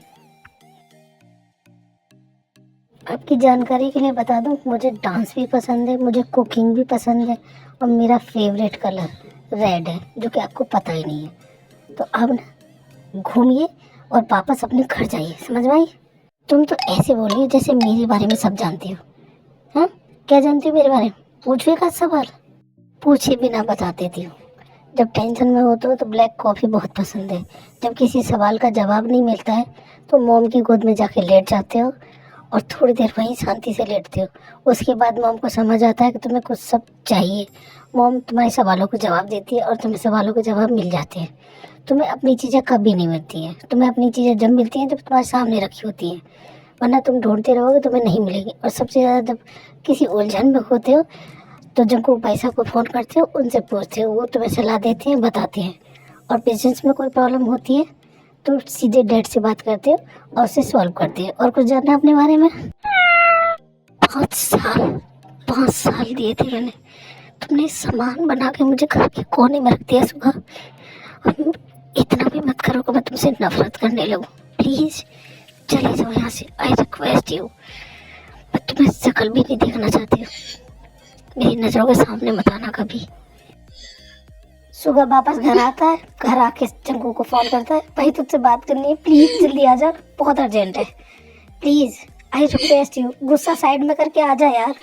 आपकी जानकारी के लिए बता दूं, मुझे डांस भी पसंद है, मुझे कुकिंग भी पसंद है, और मेरा फेवरेट कलर रेड है, जो कि आपको पता ही नहीं है। तो अब ना घूमिए और वापस अपने घर जाइए, समझ में आई? तुम तो ऐसे बोलिए जैसे मेरे बारे में सब जानती हो। हाँ, क्या जानती हो मेरे बारे में? पूछिए का सवाल, पूछे बिना बता देती हूँ। जब टेंशन में होते हो तो ब्लैक कॉफ़ी बहुत पसंद है। जब किसी सवाल का जवाब नहीं मिलता है तो मॉम की गोद में जाके लेट जाते हो और थोड़ी देर वहीं शांति से लेटते हो। उसके बाद मॉम को समझ आता है कि तुम्हें कुछ सब चाहिए। मॉम तुम्हारे सवालों को जवाब देती है और तुम्हें सवालों के जवाब मिल जाते हैं। तुम्हें अपनी चीज़ें कभी नहीं मिलती हैं। तुम्हें अपनी चीज़ें जब मिलती हैं जब तुम्हारे सामने रखी होती हैं, वरना तुम ढूंढते रहोगे तुम्हें नहीं मिलेगी। और सबसे ज़्यादा जब किसी उलझन में होते हो तो जिनको पैसा को फ़ोन करते हो उनसे पूछते हो, वो तुम्हें सलाह देते हैं, बताते हैं। और बिजनेस में कोई प्रॉब्लम होती है तो सीधे डैड से बात करते हो और उसे सॉल्व करते हो। और कुछ जानना है अपने बारे में? 5 साल, 5 साल दिए थे मैंने। तुमने सामान बना के मुझे घर के कोने में रख दिया सुबह। अब इतना भी मत करो कि मैं तुमसे नफरत करने लगूं। प्लीज़ चले जाओ यहाँ से, आई रिक्वेस्ट यू। मैं तुम्हें शक्ल भी नहीं देखना चाहती हूँ, मेरी नज़रों के सामने मत आना कभी। सुबह वापस घर आता है, घर आके चंकू को फोन करता है, भाई तुझसे बात करनी है, प्लीज जल्दी आ जा, बहुत अर्जेंट है, प्लीज आई रिक्वेस्ट यू। गुस्सा साइड में करके आ जा यार,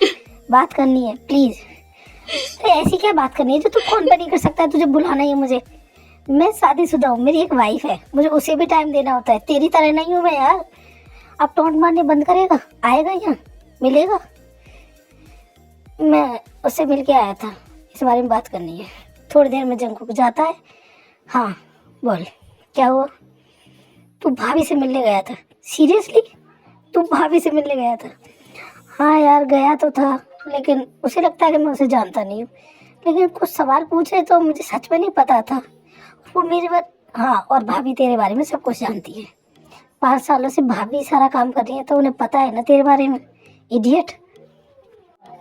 बात करनी है प्लीज। तो ऐसी क्या बात करनी है जो तू फोन पर नहीं कर सकता है? तुझे बुलाना ही है मुझे। मैं शादीशुदा हूँ, मेरी एक वाइफ है, मुझे उसे भी टाइम देना होता है, तेरी तरह नहीं हूँ मैं यार। अब टोंट मारने बंद करेगा, आएगा यहाँ मिलेगा। मैं उससे मिल के आया था, इस बारे में बात करनी है। थोड़ी देर में जंकू को जाता है। हाँ बोल, क्या हुआ? तू भाभी से मिलने गया था? सीरियसली तू भाभी से मिलने गया था? हाँ यार गया तो था, लेकिन उसे लगता है कि मैं उसे जानता नहीं हूँ, लेकिन कुछ सवाल पूछे तो मुझे सच में नहीं पता था। वो मेरे बारे, हाँ, और भाभी तेरे बारे में सब कुछ जानती है। 5 सालों से भाभी सारा काम कर रही है तो उन्हें पता है ना तेरे बारे में, इडियट।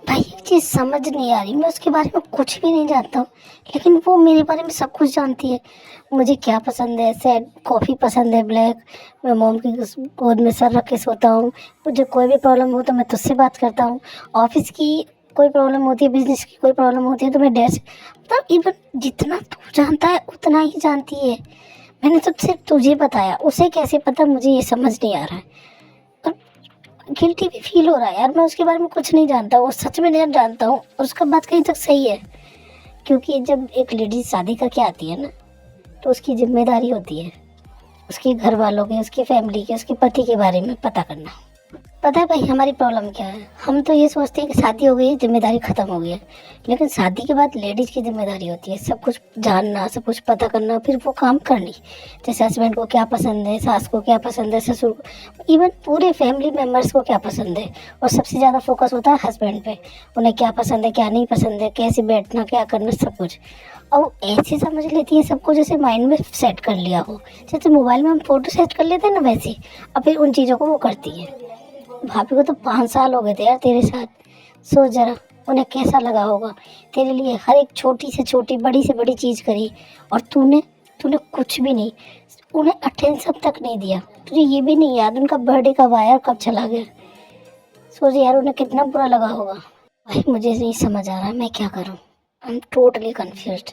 भाई एक चीज़ समझ नहीं आ रही, मैं उसके बारे में कुछ भी नहीं जानता हूँ, लेकिन वो मेरे बारे में सब कुछ जानती है। मुझे क्या पसंद है, सैड कॉफ़ी पसंद है ब्लैक, मैं मॉम की गोद में सर रख के सोता हूँ, मुझे कोई भी प्रॉब्लम हो तो मैं तुझसे बात करता हूँ, ऑफिस की कोई प्रॉब्लम होती है, बिजनेस की कोई प्रॉब्लम होती है तो मैं डैड से, मतलब इवन जितना तू जानता है उतना ही जानती है। मैंने तो सिर्फ तुझे बताया, उसे कैसे पता मुझे ये समझ नहीं आ रहा है। गिल्टी भी फील हो रहा है यार, मैं उसके बारे में कुछ नहीं जानता, वो सच में नहीं जानता हूँ। और उसका बात कहीं तक सही है, क्योंकि जब एक लेडीज शादी करके आती है ना तो उसकी जिम्मेदारी होती है उसके घर वालों के, उसकी फैमिली के, उसके पति के बारे में पता करना। पता है भाई हमारी प्रॉब्लम क्या है? हम तो ये सोचते हैं कि शादी हो गई है, जिम्मेदारी ख़त्म हो गई है, लेकिन शादी के बाद लेडीज़ की जिम्मेदारी होती है सब कुछ जानना, सब कुछ पता करना, फिर वो काम करनी। जैसे हस्बैंड को क्या पसंद है, सास को क्या पसंद है, ससुर को, इवन पूरे फैमिली मेम्बर्स को क्या पसंद है। और सबसे ज़्यादा फोकस होता है हस्बैंड पे, उन्हें क्या पसंद है, क्या नहीं पसंद है, कैसे बैठना, क्या करना, सब कुछ। और ऐसे समझ लेती है सबको जैसे माइंड में सेट कर लिया हो। जैसे मोबाइल में हम फ़ोटो सेट कर लेते हैं ना, वैसे अब फिर उन चीज़ों को वो करती है। भाभी को तो 5 साल हो गए थे यार तेरे साथ, सोच जरा उन्हें कैसा लगा होगा। तेरे लिए हर एक छोटी से छोटी, बड़ी से बड़ी चीज़ करी, और तूने तूने कुछ भी नहीं, उन्हें अटेंशन तक नहीं दिया। तुझे ये भी नहीं याद उनका बर्थडे कब आया और कब चला गया। सोच यार उन्हें कितना बुरा लगा होगा। भाई मुझे नहीं समझ आ रहा मैं क्या करूँ। I am totally confused.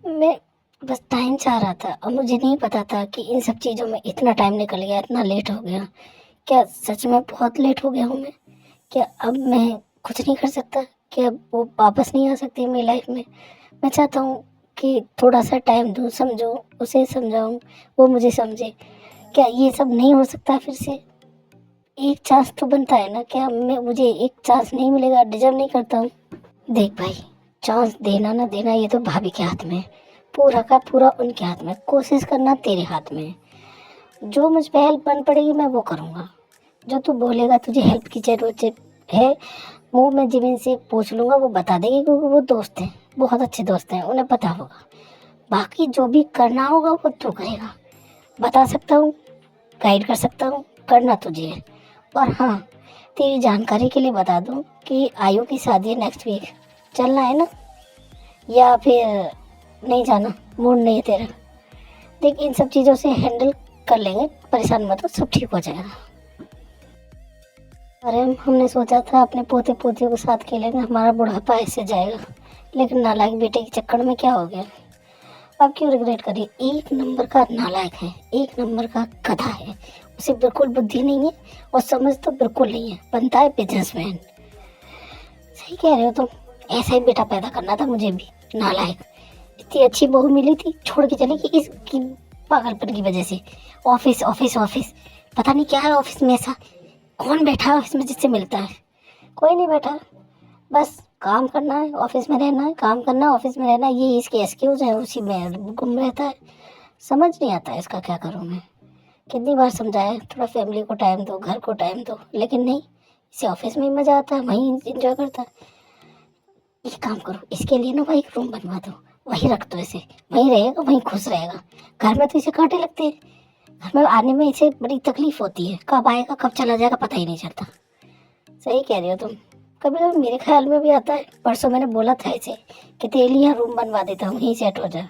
मैं बस टाइम चाह रहा था, और मुझे नहीं पता था कि इन सब चीज़ों में इतना टाइम निकल गया, इतना लेट हो गया। क्या सच में बहुत लेट हो गया हूँ मैं? क्या अब मैं कुछ नहीं कर सकता? क्या वो वापस नहीं आ सकती मेरी लाइफ में? मैं चाहता हूँ कि थोड़ा सा टाइम दूँ, समझूँ, उसे समझाऊँ, वो मुझे समझे। क्या ये सब नहीं हो सकता फिर से? एक चांस तो बनता है ना? क्या मुझे एक चांस नहीं मिलेगा? डिजर्व नहीं करता हूँ? देख भाई, चांस देना ना देना ये तो भाभी के हाथ में है, पूरा का पूरा उनके हाथ में। कोशिश करना तेरे हाथ में है। जो मुझ पे हेल्प बन पड़ेगी मैं वो करूँगा। जो तू बोलेगा तुझे हेल्प की ज़रूरत है, वो मैं जिमिन से पूछ लूँगा, वो बता देगी, क्योंकि वो दोस्त हैं, बहुत अच्छे दोस्त हैं, उन्हें पता होगा। बाकी जो भी करना होगा वो तू करेगा। बता सकता हूँ, गाइड कर सकता हूँ, करना तुझे है। और हाँ, तेरी जानकारी के लिए बता दूँ कि आयु की शादी है नेक्स्ट वीक। चलना है ना, या फिर नहीं जाना? मूड नहीं है तेरा? देख इन सब चीज़ों से हैंडल कर लेंगे, परेशान मत हो, सब ठीक हो जाएगा। अरे हमने सोचा था अपने पोते पोतियों के साथ खेलेंगे, हमारा बुढ़ापा ऐसे जाएगा, लेकिन नालायक बेटे के चक्कर में क्या हो गया। अब क्यों रिग्रेट करिए? एक नंबर का नालायक है, एक नंबर का गधा है, उसे बिल्कुल बुद्धि नहीं है और समझ तो बिल्कुल नहीं है, बनता है बिजनेसमैन। सही कह रहे हो तुम, ऐसा ही बेटा पैदा करना था मुझे भी। नालायक, इतनी अच्छी बहू मिली थी, छोड़ के चली गई इसकी पागलपन की वजह से। ऑफिस ऑफिस ऑफिस, पता नहीं क्या है ऑफिस में ऐसा। कौन बैठा है ऑफिस में जिससे मिलता है? कोई नहीं बैठा, बस काम करना है, ऑफिस में रहना है, काम करना है, ऑफिस में रहना है, ये इसके एक्सक्यूज है, उसी में गुम रहता है। समझ नहीं आता है इसका क्या करूँ मैं। कितनी बार समझाया थोड़ा फैमिली को टाइम दो, घर को टाइम दो, लेकिन नहीं, इसे ऑफिस में ही मज़ा आता है, वहीं इंजॉय करता है। एक काम करो, इसके लिए ना भाई एक रूम बनवा दो, वहीं रख दो इसे, वहीं रहेगा, वहीं खुश रहेगा। घर में तो इसे कांटे लगते हैं, घर में आने में इसे बड़ी तकलीफ होती है, कब आएगा कब चला जाएगा पता ही नहीं चलता। सही कह रही हो तुम, कभी कभी मेरे ख्याल में भी आता है। परसों मैंने बोला था इसे कि तेरे लिए यहाँ रूम बनवा देता हूँ, यहीं सेट हो जा।